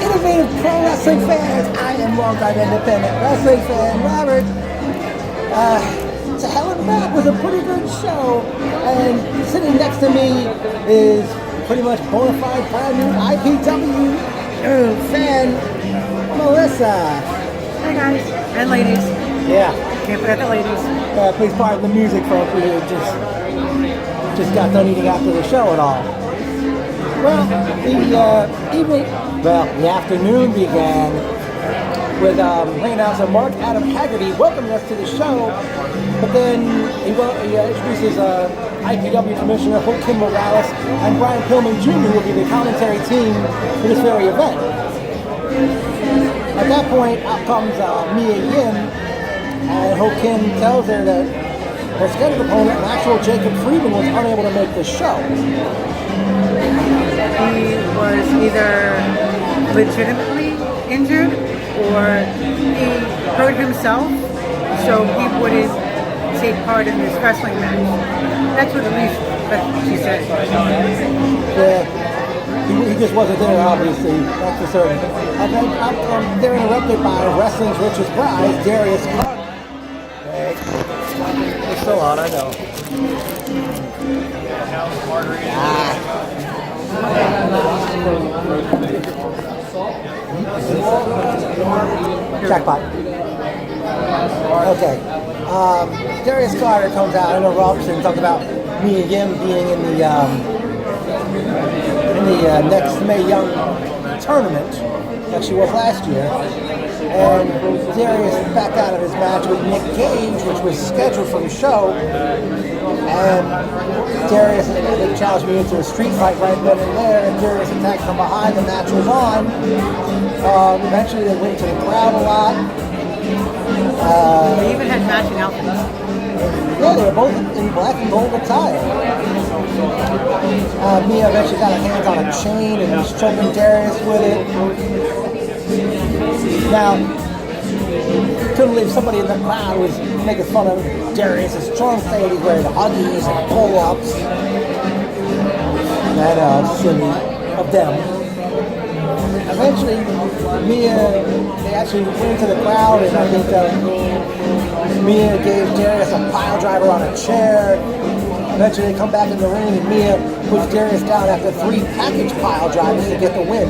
Innovative pro wrestling fans, I am longtime independent wrestling fan Robert. So Hell in a Back was a pretty good show, and sitting next to me is pretty much bona fide brand new IPW fan, Melissa. Hi guys, and ladies. Yeah. Can't forget the ladies. Please pardon the music, folks. We just got done eating after the show and all. Well, the afternoon began with ring announcer Mark Adam Haggerty welcoming us to the show, but then he introduces IPW Commissioner Joaquin Morales and Brian Pillman Jr., who will be the commentary team for this very event. At that point, out comes Mia Yim, and Joaquin tells her that her scheduled opponent, an actual Jacob Friedman, was unable to make the show. He was either legitimately injured or he hurt himself so he wouldn't take part in this wrestling match. That's what at least she said. Yeah, he just wasn't there, obviously. That's for certain. And then they're interrupted by wrestling's richest prize, Darius Carter. Hey, it's still on, I know. Jackpot. Okay. Darius Carter comes out, interrupts, and talks about me and Yim being in the next Mae Young tournament, like she was last year. And Darius backed out of his match with Nick Gage, which was scheduled for the show. And Darius challenged me into a street fight right then and there, and Darius attacked from behind. The match was on. Eventually they went to the crowd a lot. They even had matching outfits. Yeah, they were both in black and gold attire. Mia eventually got her hands on a chain and was choking Darius with it. Now, couldn't believe somebody in the crowd was making fun of Darius' strong state. He's wearing Huggies and pull-ups. And silly of them. Eventually, they actually went into the crowd, and I think Mia gave Darius a pile driver on a chair. Eventually, they come back in the ring, and Mia puts Darius down after 3 package pile drivers to get the win.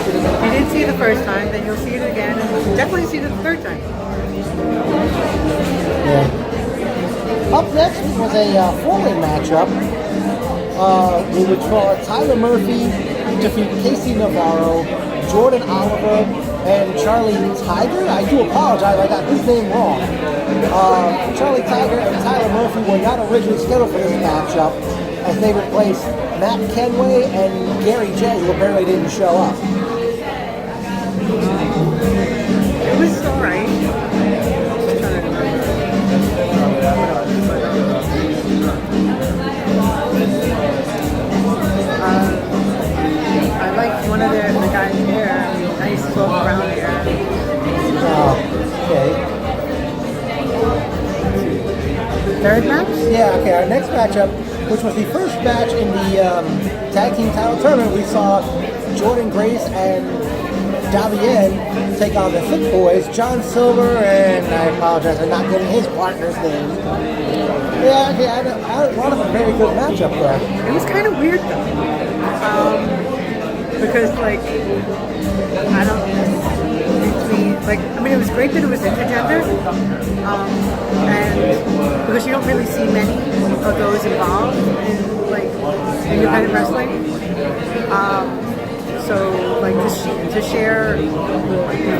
You didn't see it the first time, then you'll see it again, and you'll definitely see it the third time. Yeah. Up next was a four-way matchup. We would call Tyler Murphy defeat Casey Navarro, Jordan Oliver, and Charlie Tiger. I do apologize, I got his name wrong. Charlie Tiger and Tyler Murphy were not originally scheduled for this matchup, as they replaced Matt Kenway and Gary J, who apparently didn't show up. It was alright. I liked one of the guys here. Nice soft brown hair. Okay. Third match? Yeah, okay. Our next matchup, which was the first match in the tag team title tournament, we saw Jordan Grace and Davien take on the Fit Boys, John Silver, and I apologize for not getting his partner's name. Yeah, okay, I thought it was a very good matchup there. It was kind of weird though. Because it was great that it was intergender, and because you don't really see many of those involved in independent wrestling. So to share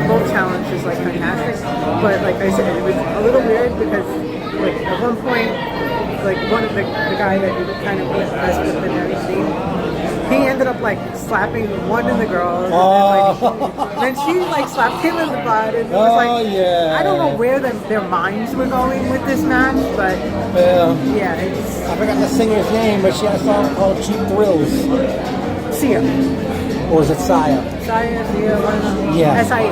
both challenges is fantastic. But like I said, it was a little weird because at one point one of the guy that you kind of messed with and everything, he ended up slapping one of the girls, and then she slapped him in the butt, and it was yeah. I don't know where their minds were going with this match, but yeah, it's. I forgot the singer's name, but she had a song called Cheap Thrills. Sia. Or is it Sia? Sia, Sia, one of them. Yeah. S-I-A.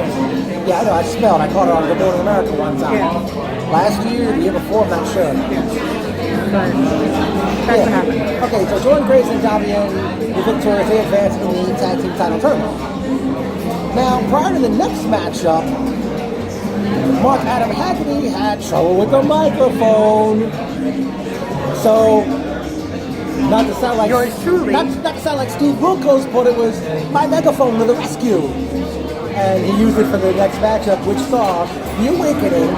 Yeah, I know, I spelled. I caught her on Good Morning America one time. Yeah. Last year, the year before, I'm not sure. Yeah. but that's what happened. Okay, so Jordan Grace and Davian were victorious. They advanced in the tag team title tournament. Now, prior to the next matchup, Mark Adam Haggerty had trouble with the microphone. So, not to sound like Yours truly. not to sound like Steve Wilkos, but it was my megaphone to the rescue. And he used it for the next matchup, which saw the Awakening,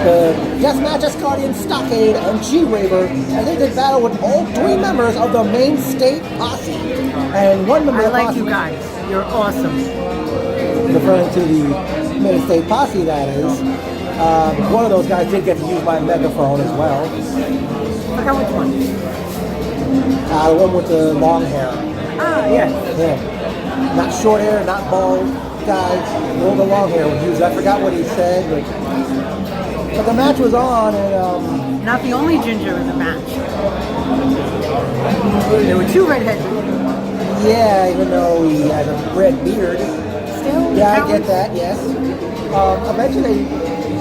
the Deathmatch Asgardian Stockade, and G-Raver, and they did battle with all three members of the main state posse. And one member I of the like posse, you guys. You're awesome. referring to the main state posse, that is. One of those guys did get to use my megaphone as well. I forgot which one. The one with the long hair. Ah, yes. Yeah. Not short hair, not bald guy. The one with the long hair was used. I forgot what he said, but the match was on, and Not the only ginger in the match. There were two redheads. yeah, even though he has a red beard. Still? Yeah, I counts? get that, yes. Eventually,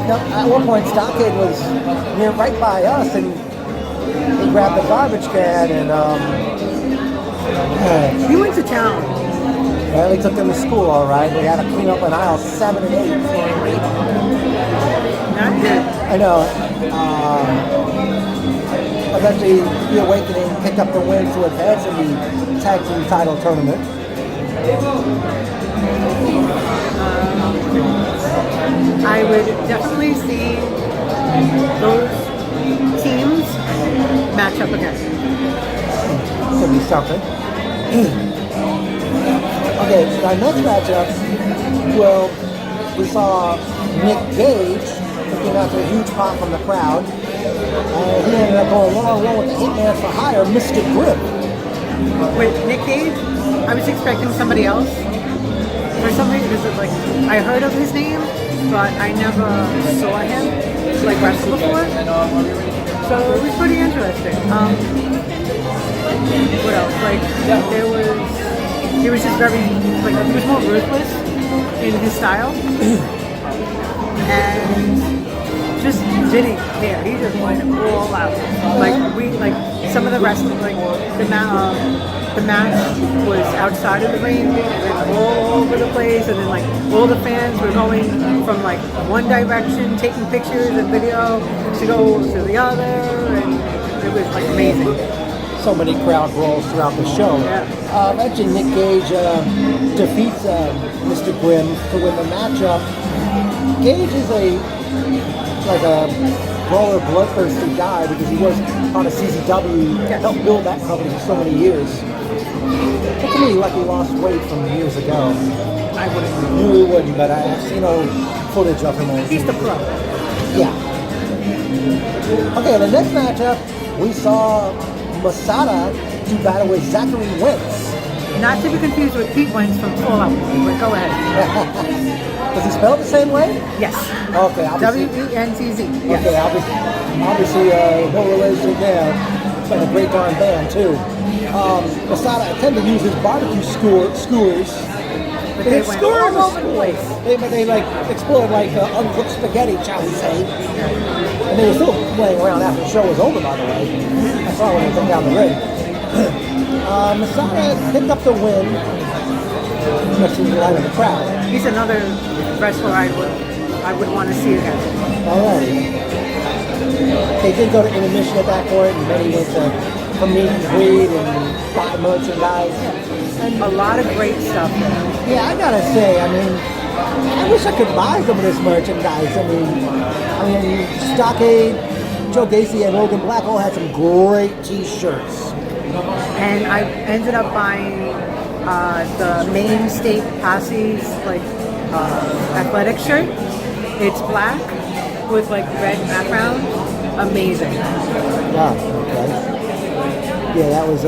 at one point, Stockade was near right by us, and he grabbed the garbage can, and He went to town. well, he took them to school, all right. They had to clean up in aisles 7 and 8. Not good. I know. Eventually, the Awakening picked up the win to advance in the tag team title tournament. I would definitely see those teams match up again. Could be something. Okay, our next matchup, well, we saw Nick Gage, who came out to a huge pop from the crowd. He ended up going one-on-one with the Hitman for Hire, Mr. Grimm. With Nick Cage, I was expecting somebody else. For some reason, because like I heard of his name, but I never saw him like wrestle before. So it was pretty interesting. What else? Like he was just very like he was more ruthless in his style, and just didn't care. He just went all out. Like some of the wrestling, like the match was outside of the ring, and all over the place, and then like all the fans were going from like one direction, taking pictures and video, to go to the other, and it was like amazing. So many crowd brawls throughout the show. Yeah. Actually, Nick Gage defeats Mr. Grimm to win the matchup. Gage is a brawler, bloodthirsty guy because he was on a CZW, helped build that company for so many years. But to me, like he lost weight from years ago. I wouldn't. You really wouldn't, but I've seen old footage of him. He's the pro. Yeah. Okay, the next matchup, we saw Masada do battle with Zachary Wentz. Not to be confused with Pete Wentz from Fallout. But go ahead. Does he spell it the same way? Yes. Okay, obviously. W-E-N-T-Z. Yes. Okay, obviously no relation there. It's like a great darn band too. Masada attempted to use his barbecue skewers. But they went all over the place. They like exploded like uncooked spaghetti, shall we say. And they were still playing around after the show was over, by the way. I saw when they came down the ring. Masada picked up the win next to the line of the crowd. He's another wrestler I would want to see again. Alrighty. They did go to intermission at that point, and then he went to meet and greet and buy merchandise. And a lot of great stuff there. Yeah, I gotta say, I mean, I wish I could buy some of this merchandise. I mean, Stockade, Joe Gacy, and Logan Black all had some great T-shirts. And I ended up buying the main state posse's like athletic shirt. It's black with like red background. Amazing. Yeah, okay. Yeah, that was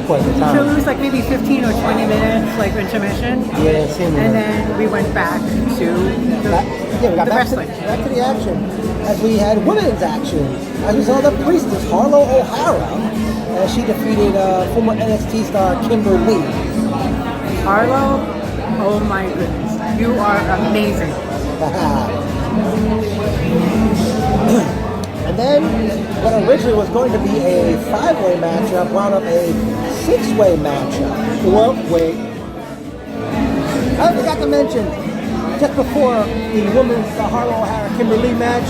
quite the time. So it was like maybe 15 or 20 minutes like intermission. Yeah, it seemed And like- then we went back to we got the back wrestling. back to the action. As we had women's action. As we saw the priestess, Harlow O'Hara, as she defeated former NXT star Kimber Lee. Arlo, oh my goodness. You are amazing. And then what originally was going to be a 5-way matchup wound up a 6-way matchup. Well, wait. I forgot to mention, just before the women's Harlow O'Hara Kimberly match,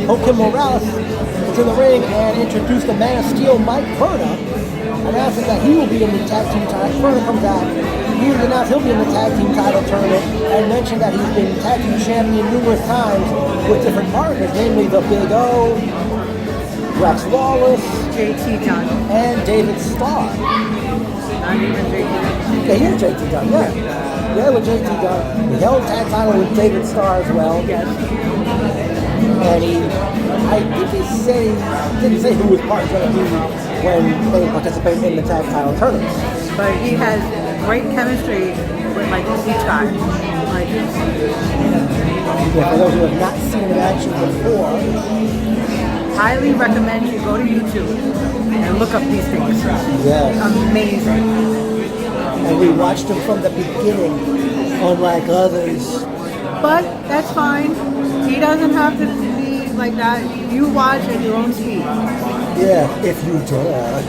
Joaquin Morales was in the ring and introduced the Man of Steel, Mike Verna, announcing that he will be in the tag team title. Verna comes out. He announced he'll be in the tag team title tournament and mentioned that he's been tag team champion numerous times with different partners, namely the Big O, Rex Lawless, JT Dunn, and David Starr. not even JT Dunn. Yeah, he is JT Dunn, yeah. Yeah, with JT Dunn. He held tag title with David Starr as well. Yes. And he didn't say who his partner's going to be when they participate in the tag title tournament. But he has great chemistry with like each guy. Like, Yeah, for those who have not seen it in action before, highly recommend you go to YouTube and look up these things. yes. Amazing. And we watched him from the beginning, unlike others. But that's fine. He doesn't have to be like that. You watch at your own speed. Yeah, if you dare.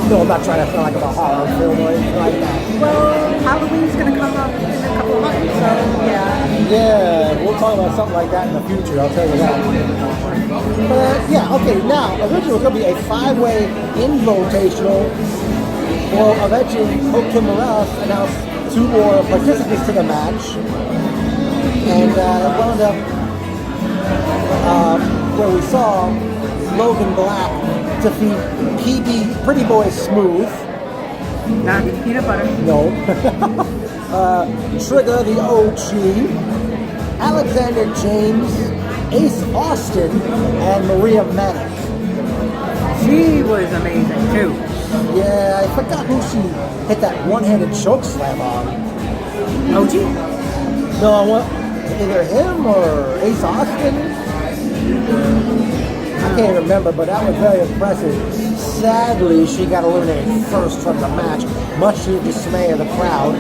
No, I'm not trying to sound like I'm a horror film or anything like that. Well, Halloween's gonna come up in a couple of months, so yeah. Yeah, we'll talk about something like that in the future, I'll tell you that. But yeah, okay, now, originally it was going to be a 5-way invitational. Well, eventually, Joaquin Morales announced 2 more participants to the match. And it wound up where we saw Logan Black defeat PB Pretty Boy Smooth. Not peanut butter. No. Trigger the OG, Alexander James, Ace Austin, and Maria Manic. She was amazing too. Yeah, I forgot who she hit that one-handed choke slam on. OG? No, I want either him or Ace Austin. I can't remember, but that was very impressive. Sadly, she got eliminated first from the match, much to the dismay of the crowd.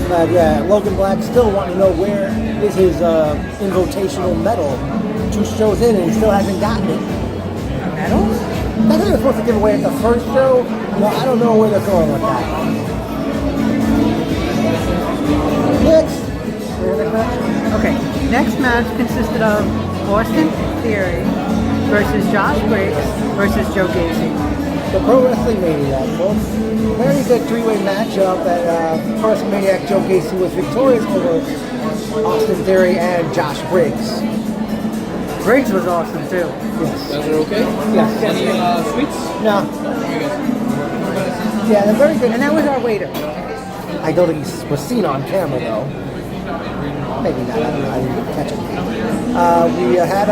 But yeah, Logan Black still wanting to know where is his invitational medal. 2 shows in and he still hasn't gotten it. Medal? I think they were supposed to give away at the first show. No, I don't know where they're going with that. Next. Okay, next match consisted of Austin Theory versus Josh Briggs versus Joe Gacy. The Pro Wrestling Maniac, folks. Very good 3-way matchup that Pro Wrestling Maniac Joe Gacy was victorious over Austin Theory and Josh Briggs. Briggs was awesome too. Yes. Guys are okay? Yes. Any sweets? No. Very good. Yeah, they're very good. And that was our waiter. I don't think he was seen on camera though. Maybe not. I don't know. I didn't catch him. We had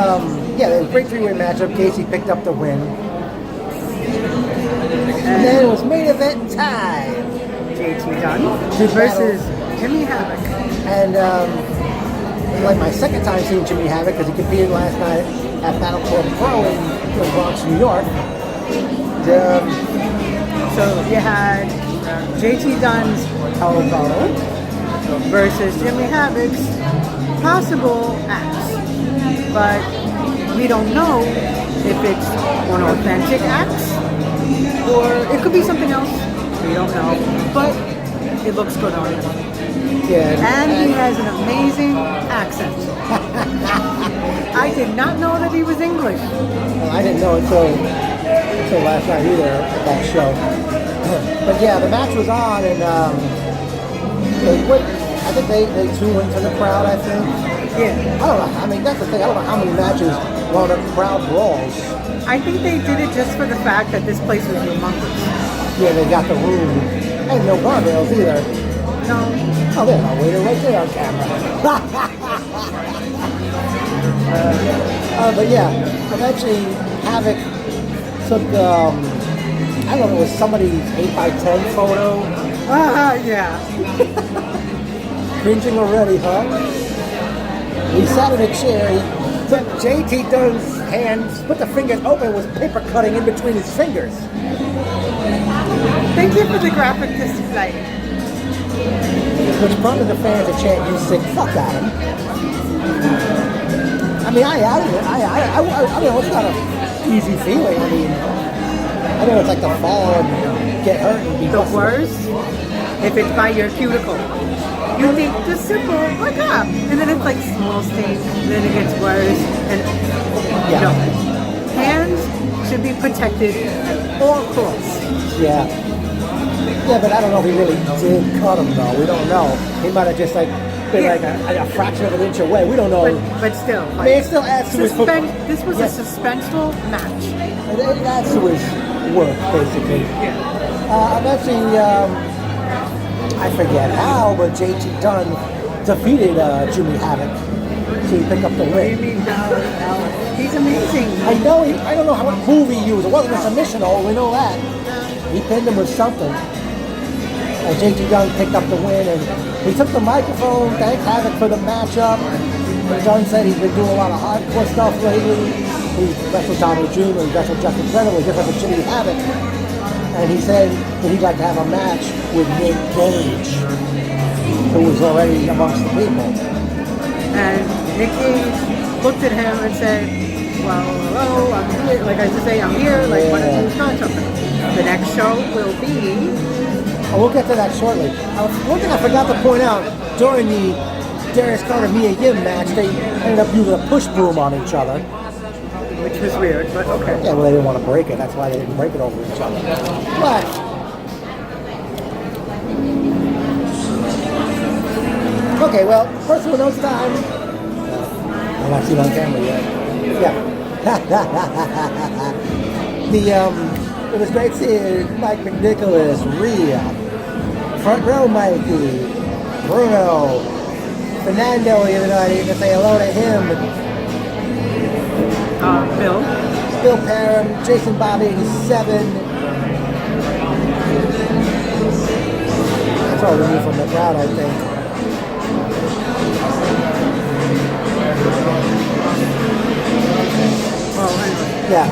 yeah, it was a great 3-way matchup. Gacy picked up the win. And then it was main event time. JT Dunn versus Jimmy Havoc. And like my second time seeing Jimmy Havoc because he competed last night at Battle Club Pro in Bronx, New York. So you had JT Dunn's elbow versus Jimmy Havoc's possible axe. But we don't know if it's an authentic axe or it could be something else. We don't know. But it looks good on him. Yeah, And he has an amazing accent. I did not know that he was English. well, I didn't know until last night either at that show. But yeah, the match was on and they went. I think they too went to the crowd. I think. Yeah. I don't know. I mean, that's the thing. I don't know how many matches wound up crowd brawls. I think they did it just for the fact that this place was humongous. Yeah, they got the room and no guardrails either. No. Oh, there's our waiter right there on camera. But yeah, eventually Havoc took, I don't know if it was somebody's 8x10 photo. Yeah. Cringing already, huh? He sat in a chair, he took JT Dunn's hands, put the fingers open, was paper cutting in between his fingers. Thank you for the graphic display. which prompted the fans to chant, "You sick fuck at him." I mean, I know it's not an easy feeling. I mean, I know it's like to fall and get hurt and be The busted. worst, if it's by your cuticle. You think just simple, like up, and then it's like small stains, and then it gets worse, and Yeah. no. Hands should be protected at all costs. Yeah. Yeah, but I don't know if he really did cut him though. We don't know. He might have just like been Yeah. like a fraction of an inch away. We don't know. But still, I mean, it still adds to his this was Yes. a suspenseful match. It adds to his work, basically. Yeah. Eventually, I forget how, but JT Dunn defeated Jimmy Havoc to pick up the What do you win. mean now? He's amazing. I know. I don't know how what move he used. It wasn't a submission. Oh, we know that. He pinned him with something. And JT Dunn picked up the win, and he took the microphone, thanked Havoc for the matchup. Dunn said he's been doing a lot of hardcore stuff lately. He wrestled Tommy Dreamer, he wrestled Just Incredible, he wrestled Jimmy Havoc. And he said that he'd like to have a match with Nick Gage, who was already amongst the people. And Nick Gage looked at him and said, well, hello, I'm here. Like I just say, I'm here. Like, why don't you start something? The next show will be... Oh, we'll get to that shortly. One thing I forgot to point out, during the Darius Carter-Mia Yim match, they ended up using a push broom on each other. Which was weird, but okay. Yeah, well, they didn't want to break it. That's why they didn't break it over each other. But... Okay, well, personal notes time. I'm not seen on camera yet. Yeah. It was great seeing Mike McNicholas, Rhea, Front Row Mikey, Bruno, Fernando the other night. I didn't get to say hello to him. Bill Parham, Jason Bob 87. That's all we need from the crowd, I think. Well, anyway. Yeah.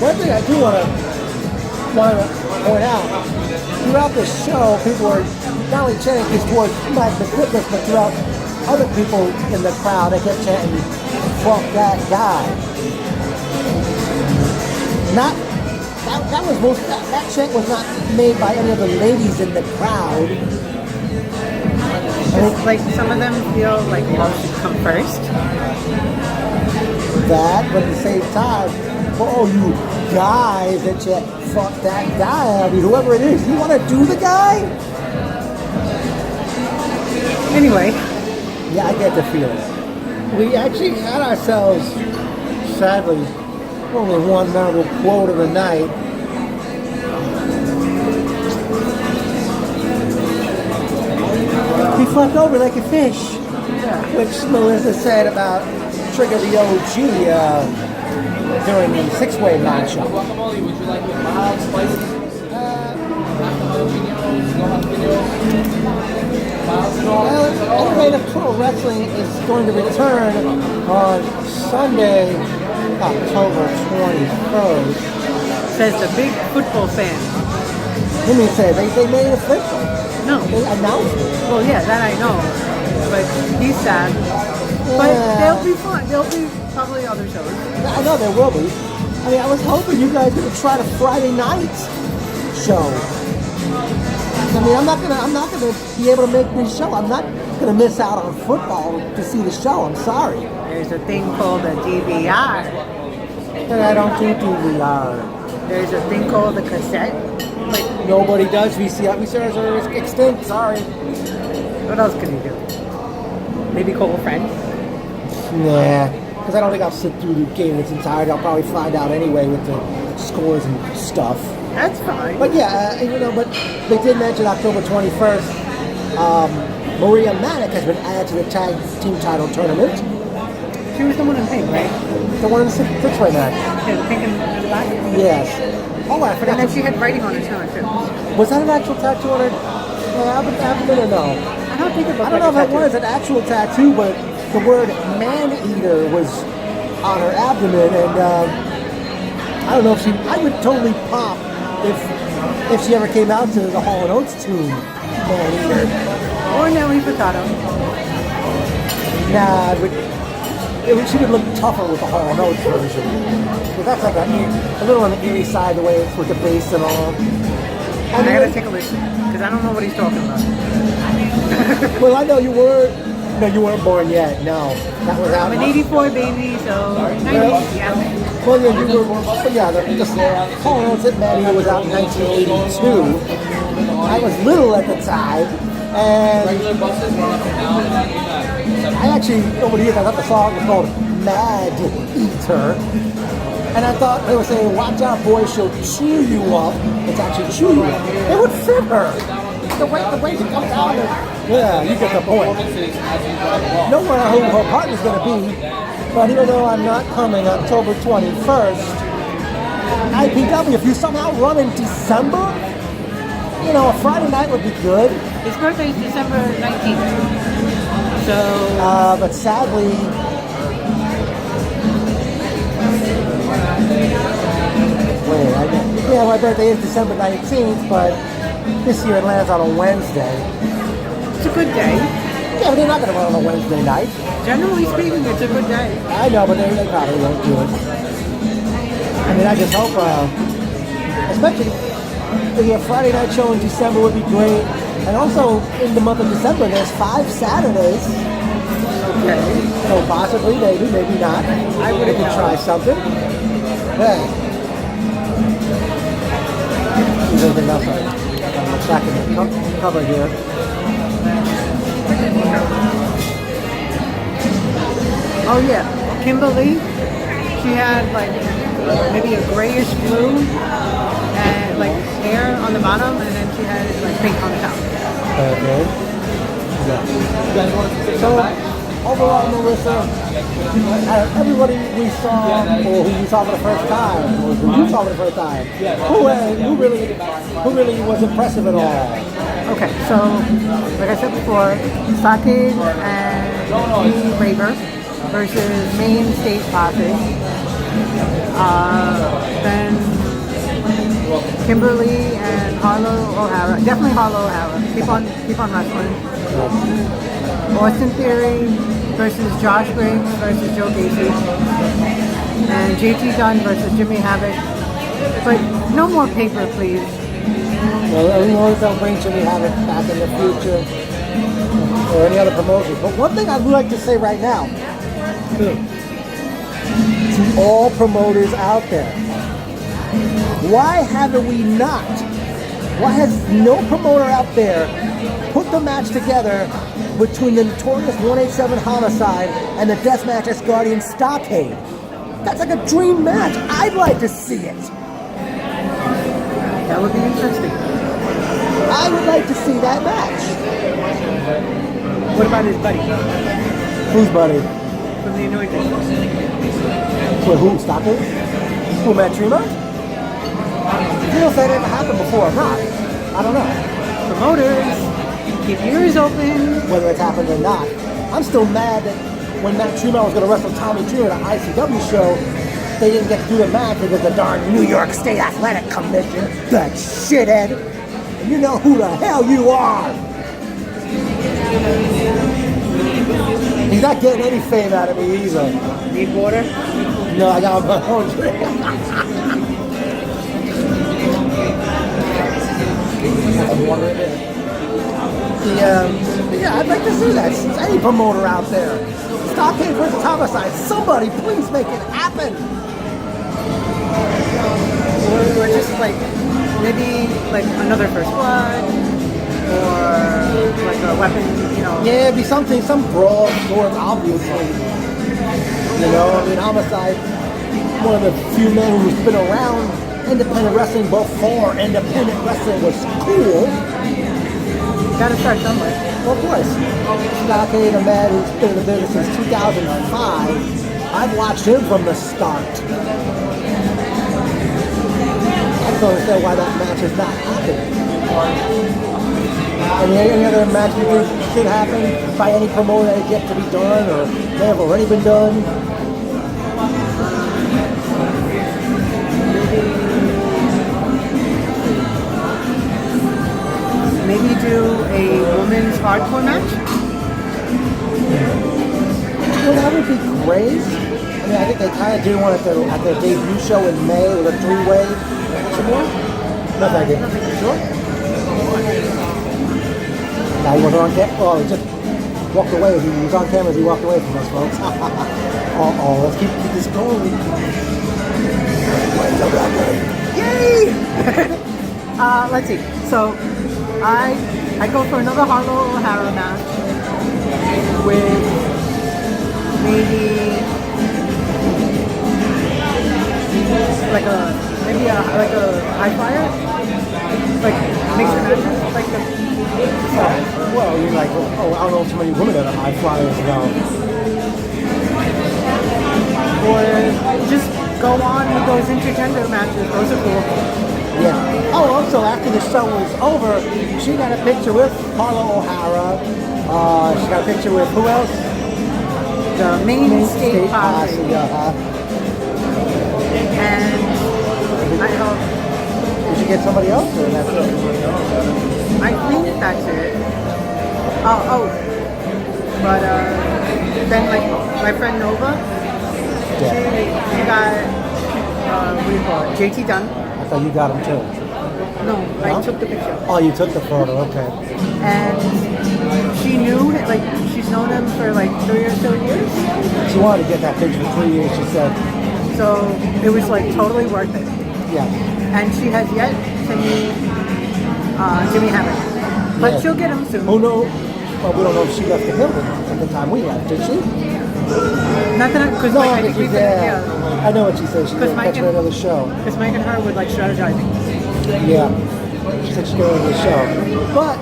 One thing I do want to point out, throughout the show, people are not only chanting these towards Mike McNicholas, but throughout other people in the crowd, they kept chanting, "Fuck that guy." That chant was not made by any of the ladies in the crowd. It's like some of them feel like love should come first. That, but at the same time, for all you guys that chant, "Fuck that guy," I mean, whoever it is, you want to do the guy? Anyway. Yeah, I get the feeling. We actually had ourselves, sadly, only one memorable quote of the night. He flipped over like a fish, which Melissa said about Trigger the OG during the six-way matchup. Well, Innovative Pro Wrestling is going to return on Sunday, October 21st. Says the big football fan. Let me say, they made it official. No. They announced it. Well, yeah, that I know. But he's sad. But they'll be fun. There'll be probably other shows. I know there will be. I mean, I was hoping you guys would try the Friday night show. I mean, I'm not gonna be able to make this show. I'm not gonna miss out on football to see the show. I'm sorry. There's a thing called a DVR. And I don't do DVR. There's a thing called a cassette. Like, Nobody does VCR. VCRs are extinct. Sorry. what else can you do? Maybe call a friend. Nah, because I don't think I'll sit through the game in its entirety. I'll probably find out anyway with the scores and stuff. That's fine. But yeah, but they did mention October 21st. Maria Manic has been added to the tag team title tournament. She was the one in pink, right? The one in the six-way match. Yeah, the pink and the black. Yes. Oh, I forgot. And then she had writing on her stomach too. Was that an actual tattoo on her abdomen or no? I don't think it looked I don't know like if it was an actual tattoo, but the word man-eater was on her abdomen, and I don't know if I would totally pop if she ever came out to the Hall & Oates tune. Man-eater. Or Nelly Furtado. Nah, she would look tougher with the Hall & Oates version. But that's like a little on the eerie side, the way it's with the bass and all. I gotta take a listen, because I don't know what he's talking about. Well, I know you weren't. No, you weren't born yet. No, that was out. I'm an 84 baby, so 90s, yeah. Well, yeah, you were. But yeah, the Hall & Oates Hit Man was out in 1982. I was little at the time, and I actually, over the years, I thought the song was called Mad Eater. And I thought they were saying, watch out, boy, she'll chew you up. It's actually chew you up. It would fit her. The way she comes out of yeah, you get the point. Don't know who her partner's going to be, but even though I'm not coming October 21st, IPW, if you somehow run in December, you know, a Friday night would be good. His birthday is December 19th. So... but sadly... Yeah, my birthday is December 19th, but this year it lands on a Wednesday. It's a good day. Yeah, but they're not going to run on a Wednesday night. Generally speaking, it's a good day. I know, but they probably won't do it. I mean, I just hope, especially the Friday night show in December would be great. And also, in the month of December, there's 5 Saturdays. Okay. So possibly, maybe not. I would have try something. Yeah. There's anything else I'm back in the cover here. Oh yeah, Kimberly, she had like maybe a grayish blue and like hair on the bottom, and then she had like pink on the top. Okay. Yeah. So overall, Melissa, everybody we saw, or who we saw for the first time, or who you saw for the first time, who really was impressive at all? Okay, so like I said before, Sake and G Raver versus Maine State Posse. Then Kimberly and Harlow O'Hara. Definitely Harlow O'Hara. Keep on wrestling. Austin Theory versus Josh Briggs versus Joe Gacy. And JT Dunn versus Jimmy Havoc. But no more paper, please. Well, everyone don't bring Jimmy Havoc back in the future or any other promotions. But one thing I'd like to say right now to all promoters out there, why haven't we not? Why has no promoter out there put the match together between the notorious 187 Homicide and the Deathmatch Guardian Stockade? That's like a dream match. I'd like to see it. That would be interesting. I would like to see that match. What about his buddy? Whose buddy? From the Anointed. So who? Stockade? Who, Matt Trima? People said it happened before or not. I don't know. Promoters, keep your ears open. Whether it's happened or not. I'm still mad that when Matt Trima was going to wrestle Tommy Dreamer at an ICW show, they didn't get to do the match because the darn New York State Athletic Commission, that shithead. And you know who the hell you are. He's not getting any fame out of me either. Need water? No, I got my own drink. Water in there. Yeah, I'd like to see that. Any promoter out there. Stockade versus Homicide. Somebody please make it happen. Or just like, maybe like another First Blood, or like a weapon, you know. Yeah, it'd be something, some brawl sport, obviously. You know, I mean, Homicide, one of the few men who's been around independent wrestling before independent wrestling was cool. Gotta start somewhere. Well, of course. Stockade, a man who's been in the business since 2005. I've watched him from the start. I don't understand why that match is not happening. And any other match you think should happen by any promoter that is yet to be done or may have already been done? Maybe do a women's hardcore match. Well, that would be great. I mean, I think they kind of did one at their debut show in May with a three-way. Some more? No, thank you. Sure? Now he wasn't on camera. Oh, he just walked away. He was on camera as he walked away from us, folks. Uh-oh, let's keep this going. Yay! Let's see. So, I go for another Harlow O'Hara match with maybe like a high flyer, like mixed matches, like the. Well, you're like, oh, I don't know too many women that are high flyers now. Or just go on with those intergender matches. Those are cool. Yeah. Oh, also, after the show was over, she got a picture with Harlow O'Hara. She got a picture with who else? The main state posse. And I hope. Did you get somebody else, or that's it? I think that's it. Oh. But then like my friend Nova, she got what do you call it? JT Dunn. I thought you got him too. No, I took the picture. Oh, you took the photo, okay. And she knew, like, she's known him for like 3 or so years. She wanted to get that picture for 3 years, she said. So it was like totally worth it. Yeah. And she has yet to meet Jimmy Hammond. But she'll get him soon. Oh no. Well, we don't know if she left the building at the time we left, did she? Not that because No, I think she's there. I know what she said. She's going to catch her another show. Because Mike and her would like strategizing. Yeah. She said she's going to the show. But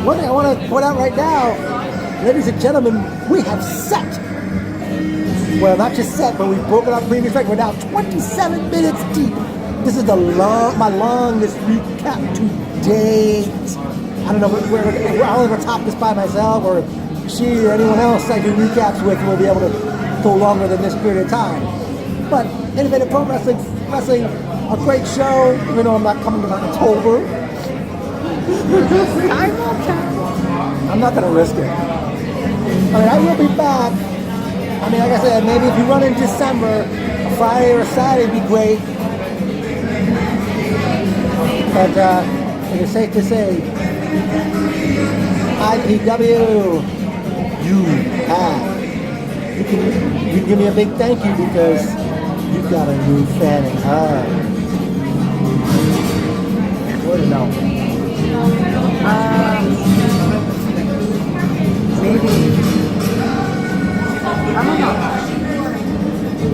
one thing I want to point out right now, ladies and gentlemen, we have set. Well, not just set, but we've broken our previous record. We're now 27 minutes deep. This is my longest recap to date. I don't know, I'll ever top this by myself, or she or anyone else I do recaps with will be able to go longer than this period of time. But Innovative Pro Wrestling, a great show, even though I'm not coming to October. I will tell. I'm not going to risk it. I mean, I will be back. I mean, like I said, maybe if you run in December, a Friday or a Saturday would be great. But it is safe to say, IPW, you can give me a big thank you because you've got a new fan in her. What no? Maybe. I don't know.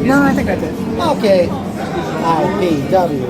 No, I think that's it. Okay. IPW.